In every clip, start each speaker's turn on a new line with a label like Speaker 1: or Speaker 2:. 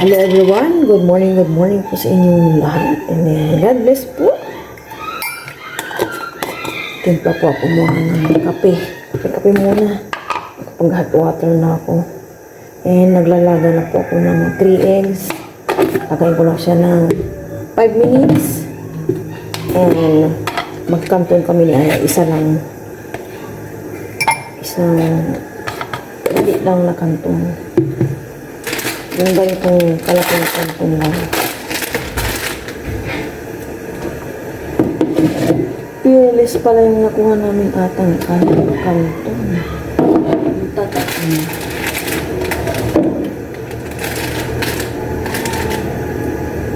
Speaker 1: Hello everyone, good morning po sa inyong lahat. And God bless po. Timpla po ako muna ng kape. Kape muna. Pag-hot water na ako. And naglalaga na po ako ng 3 eggs. Lagayin ko lang siya ng 5 minutes. And magkanton kami ni Aya. Isang hindi lang na kanton. Yung ba itong kalaking kanton lang. Fearless pala yung nakuha namin atang kanton.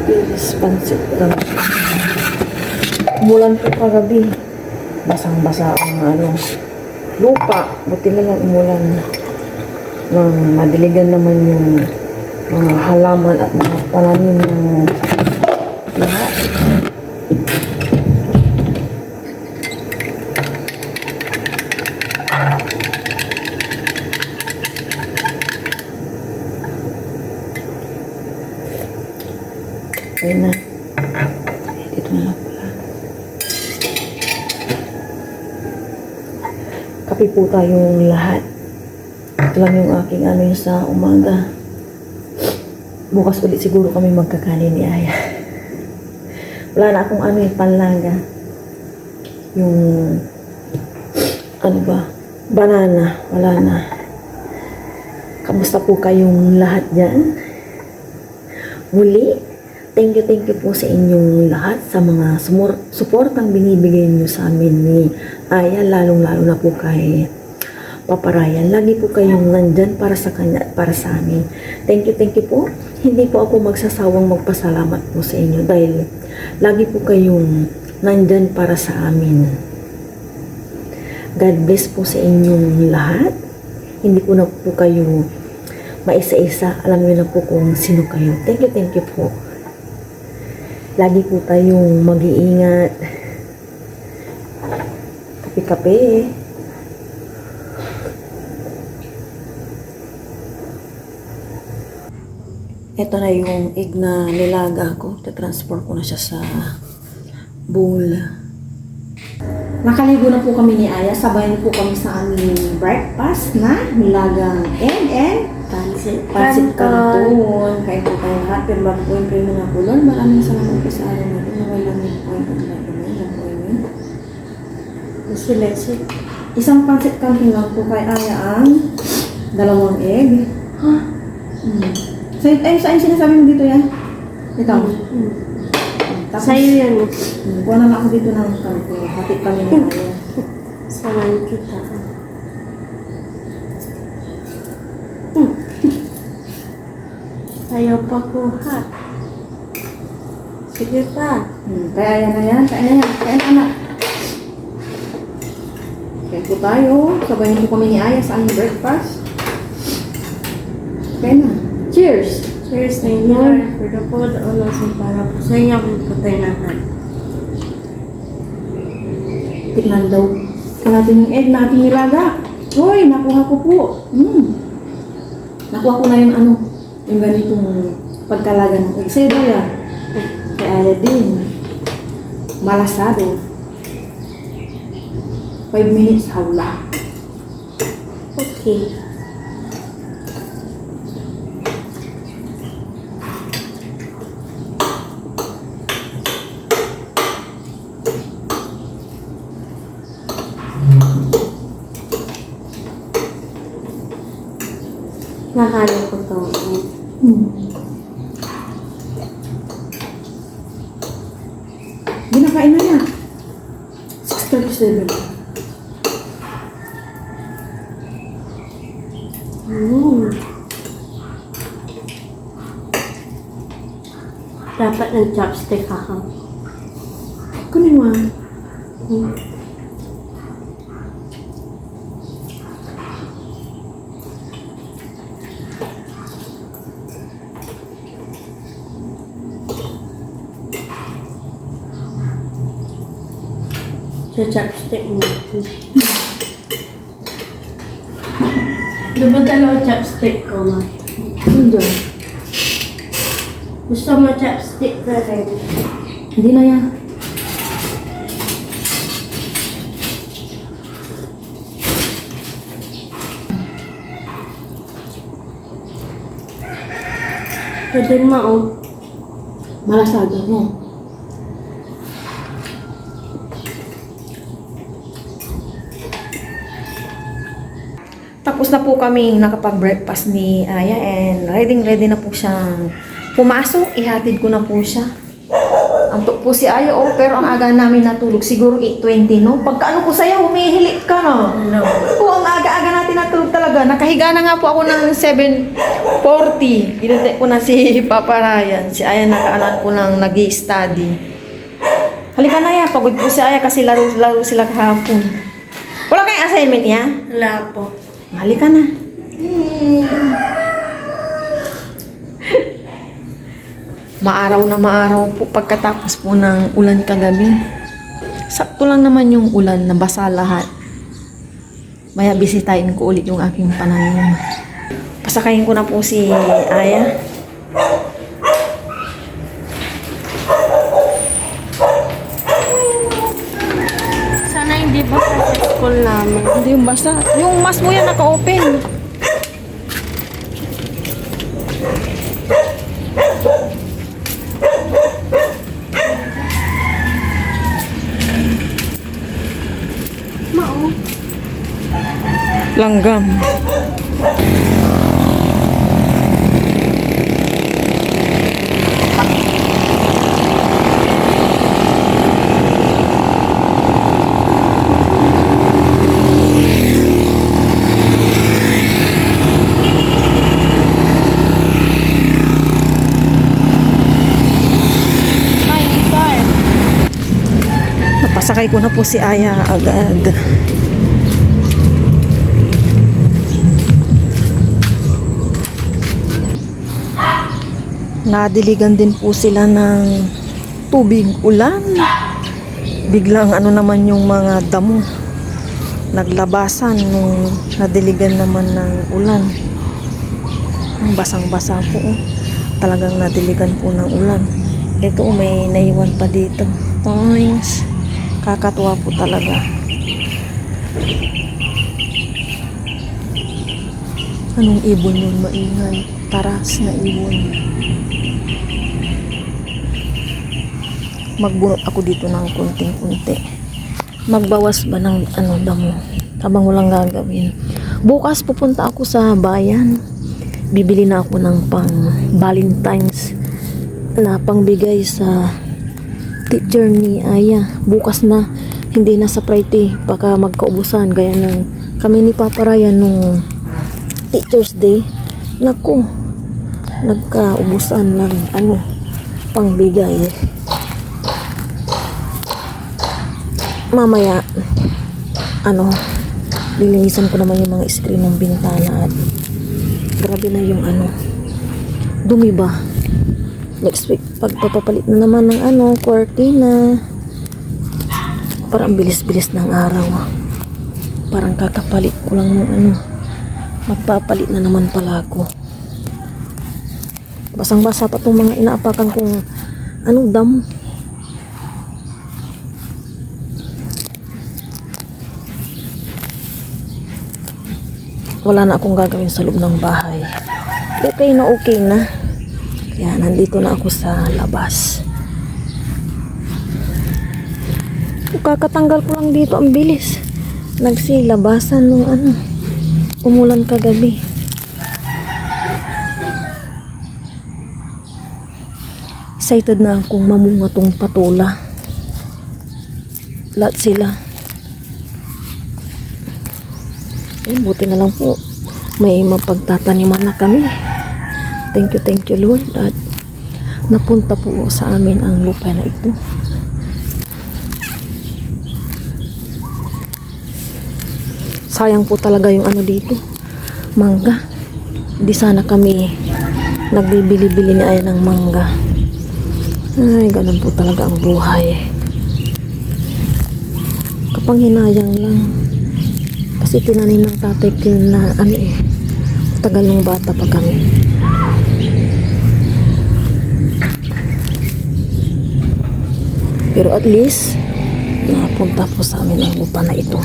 Speaker 1: Fearless pansit lang. Umulan po kagabi. Basang-basa ang lupa. Buti na lang umulan. Madiligan naman yung mga halaman at mga pananim ng lahat. Ayun na. Dito na lang pala. Kape po tayong lahat. Ito lang yung aking yun sa umaga. Bukas ulit siguro kami magkakanin ni Aya. Wala na akong yung panlaga. Yung banana. Wala na. Kamusta po kayong lahat dyan? Muli, thank you po sa inyong lahat sa mga suportang binibigay nyo sa amin ni Aya, lalong-lalo na po kay Papa Ryan. Lagi po kayong nandyan para sa kanya at para sa amin. Thank you po. Hindi po ako magsasawang magpasalamat po sa inyo dahil lagi po kayong nandyan para sa amin. God bless po sa inyong lahat. Hindi ko na po kayo maisa-isa. Alam niyo na po kung sino kayo. Thank you po. Lagi po tayong mag-iingat. Kape-kape. Ito na yung egg na nilaga ko. Transport ko na siya sa bowl. Nakaligo na po kami ni Aya. Sabayan po kami sa aming breakfast na nilagang egg and pansit canton. Kaya po tayo lahat. Pero bago po yung primo na po. Lord, maraming salamat po sa araw na ito. Naway lang yung po yung paglalagay. Yan po yun. Isang pansit canton lang po kay Aya ang 2 egg. Saan sinasabi mo dito yan? Ito. Tapos,
Speaker 2: sa'yo yan.
Speaker 1: Kuha na ako dito ng kanto. Hatid kami na tayo.
Speaker 2: Samahan kita. Ayaw pa kuha. Sige pa.
Speaker 1: Kaya yan. Kaya na anak. Kaya po tayo. Sabayin po kami ni Aya sa aming breakfast. Kaya na. Cheers!
Speaker 2: Cheers na yun. For the food, unasin para po sa inyo kung patay natin.
Speaker 1: Tignan daw. Tignan natin yung egg na ating nilaga. Hoy, nakuha ko po. Nakuha ko na yung yung ganitong pagkalaga ng egg. Sa'yo daw yan. Kaya din. Malasado. 5 minutes hawla.
Speaker 2: Okay. Nakala ko to.
Speaker 1: Ginakain na yan. 6:37.
Speaker 2: Dapat ng chopstick ako.
Speaker 1: Kunin mo.
Speaker 2: Sa chopstick mo. Diba 2 chopstick ko nga?
Speaker 1: Hindi.
Speaker 2: Gusto mo chopstick na rin?
Speaker 1: Hindi na yan.
Speaker 2: Pwede mao.
Speaker 1: Malasada mo. Tapos na po kami nakapag-breakfast ni Aya and ready na po siyang pumasok. Ihatid ko na po siya. Antok po si Aya pero ang aga namin natulog. Siguro 8:20, no? Pagka ko sa'yo, humihilik ka, no?
Speaker 2: No.
Speaker 1: Po, ang aga-aga natin natulog talaga. Nakahiga na nga po ako ng 7:40. Ginatay ko na si Papa Ryan. Si Aya nakaanan ko ng nag-i-study. Halika na ya, pagod po si Aya kasi laro sila kahapon. Wala kayong assignment niya?
Speaker 2: Wala po.
Speaker 1: Halika na. Maaraw po pagkatapos po ng ulan kagabi. Sakto lang naman yung ulan, nabasa lahat. Maya bisitahin ko ulit yung aking pananim. Pasakayin ko na po si Aya.
Speaker 2: Sana hindi ba sa school namin?
Speaker 1: Hindi yung basa. Yung mas mo yan naka-open.
Speaker 2: Mao.
Speaker 1: Langgam. Napasakay ko na po si Aya agad. Nadiligan din po sila ng tubig ulan. Biglang ano naman yung mga damo. Naglabasan nung nadiligan naman ng ulan. Ang basang-basa po. Talagang nadiligan po ng ulan. Ito may naiwan pa dito. Thanks. Kakatuwa po talaga. Anong ibon yun? Maingay. Taras na ibon. Magbunot ako dito ng kunting-kunti. Magbawas ba ng damo habang walang gagawin. Bukas pupunta ako sa bayan. Bibili na ako ng pang Valentine's na pangbigay sa teacher ni Aya. Bukas na, hindi na sa Friday baka magkaubusan gaya ng kami ni Papa Ryan nung Teacher's Day. Naku, nagkaubusan ng pangbigay. Mamaya lilinisan ko naman yung mga screen ng bintana at grabe na yung dumi ba. Next week pagpapapalit na naman ng cortina. Parang bilis-bilis ng araw. Parang kakapalit ko lang ng magpapalit na naman pala ako. Basang-basa pa itong mga inaapakan kong dam. Wala na akong gagawin sa loob ng bahay. Okay na. Kaya nandito na ako sa labas. Kakatanggal ko lang dito, ang bilis. Nagsilabasan nung umulan kagabi. Excited na akong mamunga tong patula. Lahat sila. Buti na lang po may mapagtataniman na kami. Thank you Lord at napunta po sa amin ang lupa na ito. Sayang po talaga yung dito, mangga. Di sana kami nagbibili-bili ni Aya ng mangga. Ay, ganun po talaga ang buhay. Kapanghinayang lang. Kasi tinanim ng tatay ko na tagal ng bata pa kami. Pero at least, napunta po sa amin ang lupa na ito.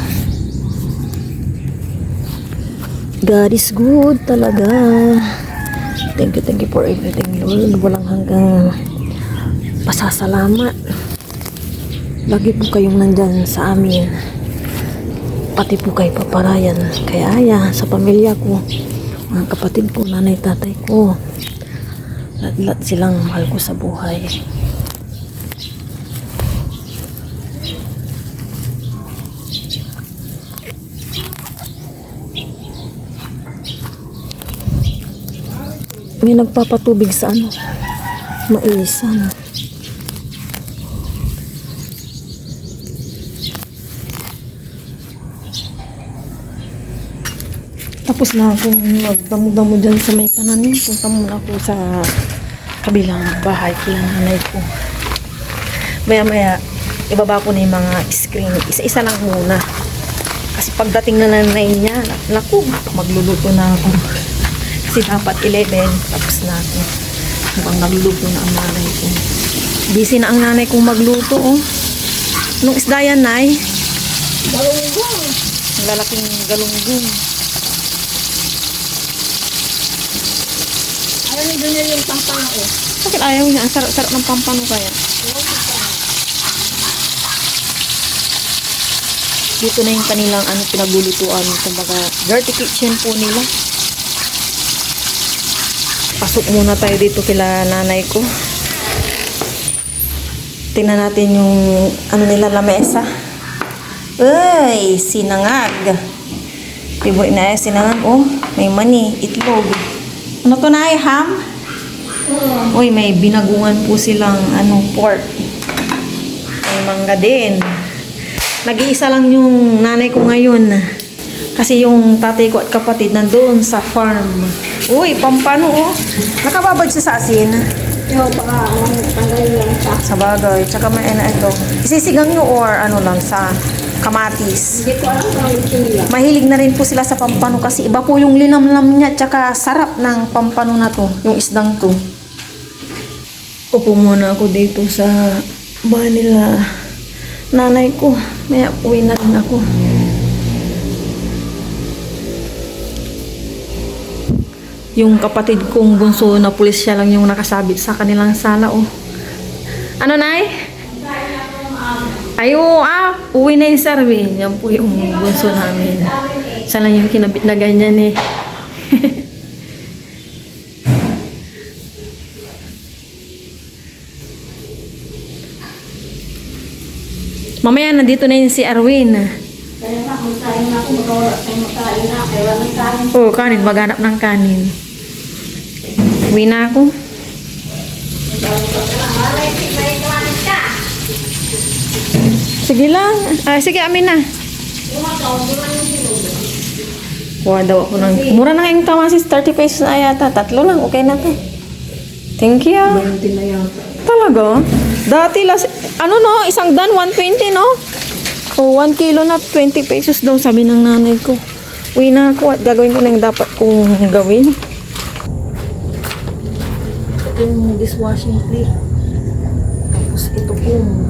Speaker 1: God is good talaga. Thank you for everything, Lord. Walang hanggang pasasalamat. Lagi po kayong nandyan sa amin. Pati po kay Paparayan, kay Aya, sa pamilya ko, mga kapatid ko, nanay, tatay ko. Lahat silang mahal ko sa buhay. May nagpapatubig sa maisan. Tapos na akong magdamo-damo dyan sa may pananim. Punta muna ako sa kabilang bahay kila nanay ko. Maya-maya, ibaba ko na yung mga screen. Isa-isa lang muna. Kasi pagdating na nanay niya, naku, magluluto na ako. Kasi dapat 11, tapos na ako. Mukhang nagluluto na ang nanay ko. Busy na ang nanay kong magluto, oh. Anong isda yan, Nay?
Speaker 2: Galunggong.
Speaker 1: Ang lalaking galunggong.
Speaker 2: Ayaw ni Daniel yung pampang ko.
Speaker 1: Bakit ayaw niya? Ang sarap ng pampano kaya. Dito na yung kanilang pinaglulutuan. Kumbaga, dirty kitchen po nila. Pasok muna tayo dito kila nanay ko. Tingnan natin yung nila lamesa. Uy, sinangag. Piboy na sinangag. Oh, may mani, itlog. Ano to na ham? Uy, may binagungan po silang pork. May mangga din. Nag-iisa lang yung nanay ko ngayon. Kasi yung tatay ko at kapatid nandoon sa farm. Uy, pampano oh. Nakababad siya sa asin.
Speaker 2: Yo, baka tanggalin lang siya.
Speaker 1: Sa bagay. Tsaka may ito. Isisigang nyo or lang sa kamatis.
Speaker 2: Hindi ko alam kung gusto nila.
Speaker 1: Mahilig na rin po sila sa pampano kasi iba po yung linamlam niya. Tsaka sarap ng pampano na to. Yung isdang to. Upo muna ako dito sa bahay nila nanay ko. May uwi na rin ako. Yung kapatid kong bunso na pulis, siya lang yung nakasabit sa kanilang sala, oh. Ano, Nay? Ayo, uwi na yung sarwi. Yan po yung bunso namin. Siya lang yung kinabit na ganyan, eh. Mamaya, nandito na yun si Arwin.
Speaker 2: Kaya nga, magkain na ako, magkawala tayo magkain na. Kaya walang kain.
Speaker 1: Oh, kanin. Maghanap ng kanin. Uwi na ako. Sige lang. Sige, amin na. Kuha daw ako ng... Mura na nga yung kamasis. 30 pesos na yata. 3 lang. Okay na to. Thank you.
Speaker 2: 20 na yata.
Speaker 1: Talaga? Dati isang dan, 120, no? O, 1 kilo na, 20 pesos daw, sabi ng nanay ko. Uwi na ako at gagawin ko na yung dapat kong gawin. Ito yung dishwashing plate. Tapos ito pong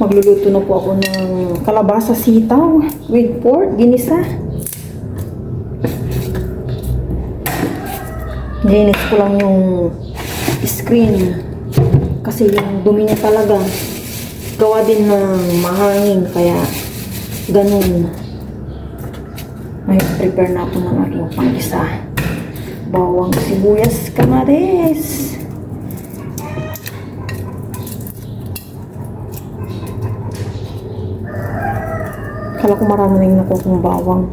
Speaker 1: Magluluto na po ako ng kalabasa sitaw with pork, ginisa. Linis ko lang yung screen kasi yung dumi niya talaga gawa din ng mahangin kaya ganun. May prepare na ako ng aking pangisa. Bawang, sibuyas, kamatis. Kala ko marami nang nakuha kong bawang.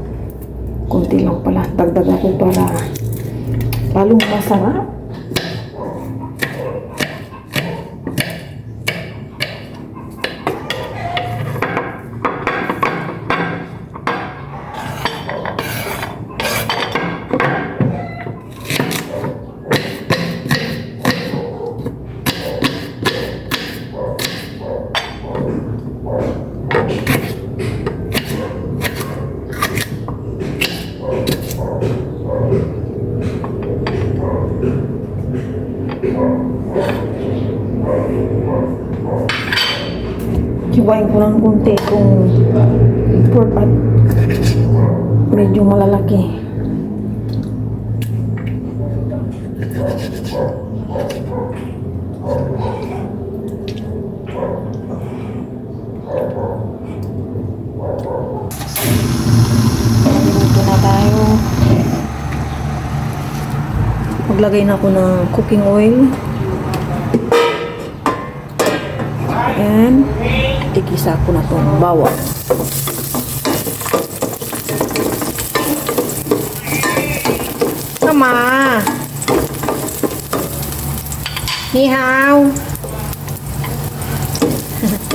Speaker 1: Kunti lang pala. Dagdag ako para lalong masarap. Hiwain ko ng kunti kung pork at medyo malalaki. Luto na tayo. Maglagay na ako ng cooking oil. And tikisa ko na itong bawang. Mama! Ni hao!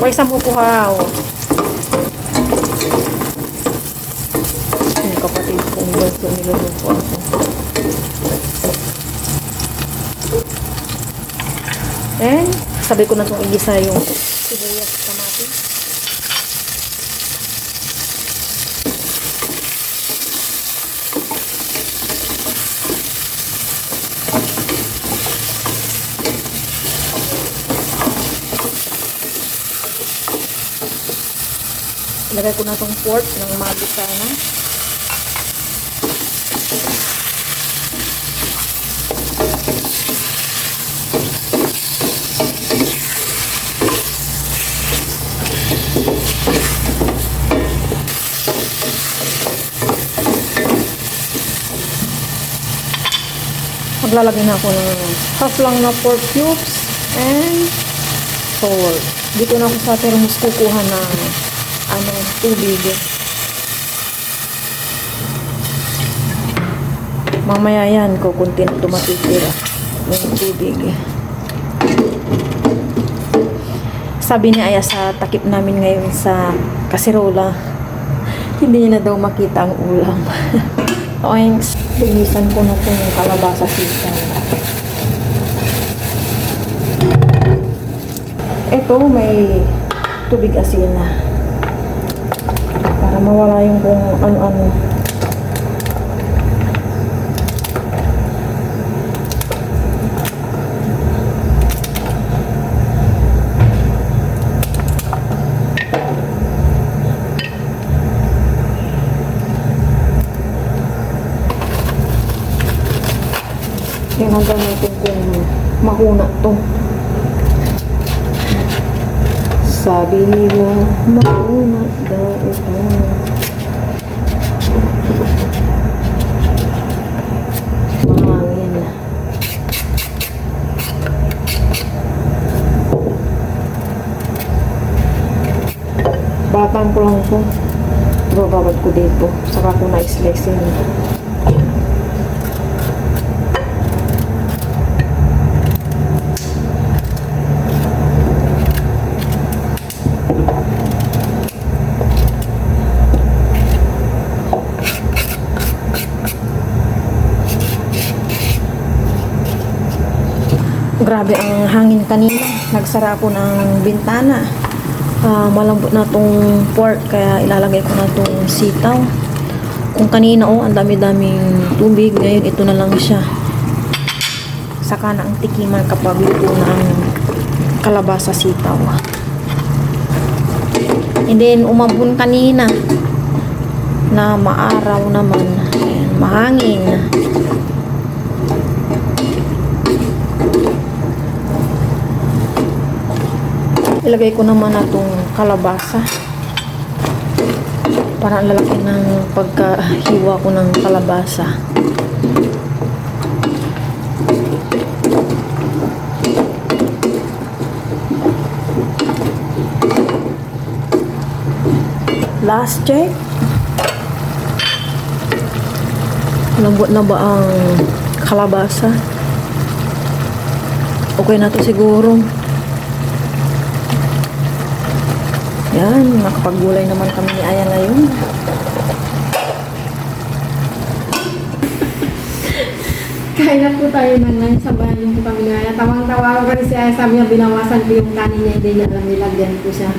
Speaker 1: Wai sa mo po hao! Yung kapatid kong gusto niluluto ako. And sabi ko na itong igisa yung sibuyas, kamatis. Ilagay ko na itong pork ng magisa na. Maglalagay na ako ng half lang na pork cubes and salt. Dito na ako sa thermos kukuha ng tubig. Mamaya yan, kukunti na tumatitira yung tubig. Sabi ni Aya sa takip namin ngayon sa kasirola, hindi niya na daw makita ang ulam. Oinks, linisan ko na itong kalabasa sitaw. Ito, may tubig asin na. Para mawala yung kung ano-ano. Yung hanggang natin kung mahuna to. Sabi nila, mahuna daw ito. Mahangin. Batang ko lang to. Bababad ko dito. Saka ko na-slice yun. Grabe ang hangin kanina. Nagsara ako ng bintana. Malambot na tong pork kaya ilalagay ko na tong sitaw. Kung kanina ang dami-daming tubig, ngayon ito na lang siya. Saka na ang tikiman kapag luto na ang kalabasa sitaw. And then, umambon kanina na maaraw naman. Ayan, mahangin. Ilagay ko naman na itong kalabasa. Para ang lalaki ng pagkahiwa ko ng kalabasa. Last check. Lambot na ba ang kalabasa? Okay na to siguro. Yan, nakapaggulay naman kami ni Aya ngayon.
Speaker 2: Kaya na po tayo ng lunch, sabahan niyo po kami ngayon. Tawang-tawa ko rin si Aya, sabi niya binawasan ko yung kanin niya, hindi niya alam nilagyan ko siya.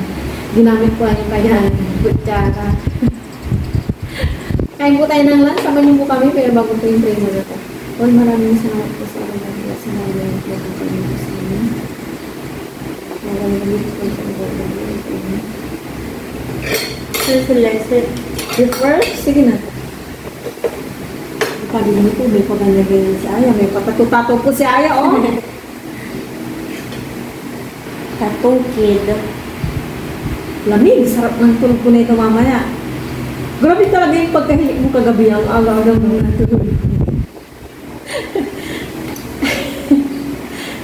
Speaker 2: Ginamit ko ano pa yan, kutsara. Kain po tayo ng lunch, sabahan niyo po kami, pero bago po yung tray na ito. Well, maraming salamat po sa mga sa mga yung po ang kami po sa inyo. Maraming po sa inyo. Select the first. Sige na. Pagin mo po, may pagandagay si Aya. May patato-tato po si Aya, oh. Tattoo kid. Lamig. Sarap ng tulog ko na ito mamaya. Grabe talaga yung pagkahilik mo kagabi. Ang aga-aga mo natulog.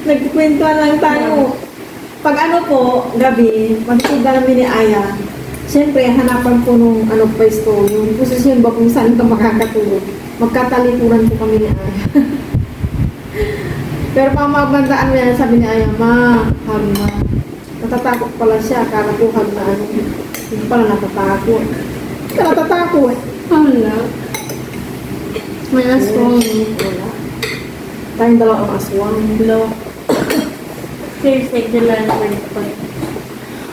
Speaker 2: Nagkukwentuhan lang tayo. Pag ano po, gabi, pagsiga namin ni Aya, siyempre, hanapan po nung pwesto, yung posisyon ba kung saan ka makakatulog. Magkatalikuran po kami ni Aya. Pero pang mabandaan niya, sabi ni Aya, ma, hug ma. Natatakot pala siya, akala ko hug na ano. Hindi pala natatakot. Hindi ka natatakot. Hala. May aswang. Wala. Tayong dalawang aswang. Dalawa. Seriously, dalawa na po.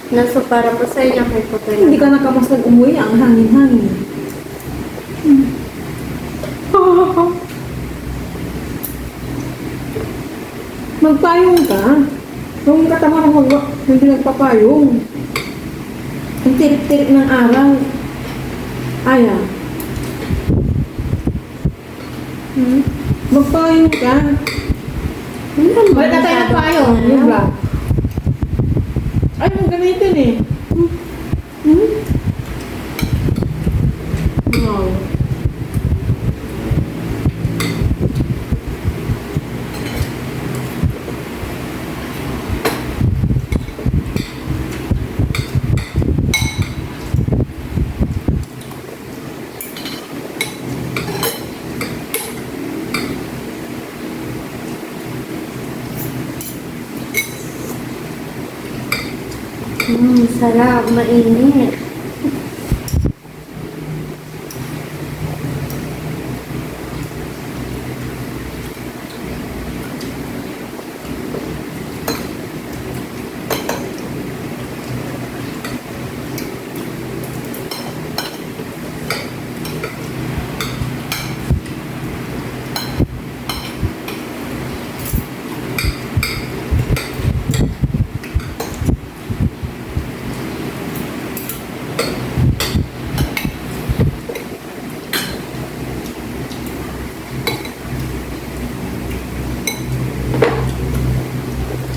Speaker 2: Nasa para po sa inyo kay po tayo. Hindi ka nakamasag umuwi, ang hangin-hangin. Magpayong ka. Kung katama ng hindi nagpapayong. Ang tirik-tirik ng araw. Aya. Magpayong ka. Balik na tayo ng payong. Yung ba? Ay, mo gamitin eh. Wow. Sarap, mainit.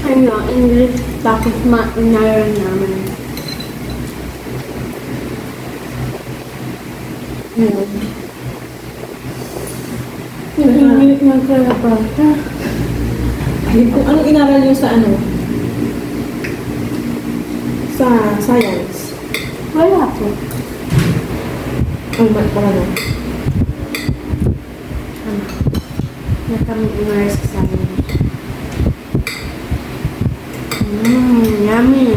Speaker 2: Ano, English, tapos ma-inaran naman. Ayun. English ng kalabasa. Kung anong inaral nyo sa ano? Sa science? Wala po. Ay, ba't pala na? Ano? Nakamit inaral sa science. Yummy.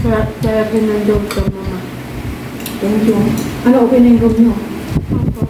Speaker 2: Sarap talaga ng dog to, mama. Thank you. Ano, okay na yung dog nyo? Opo.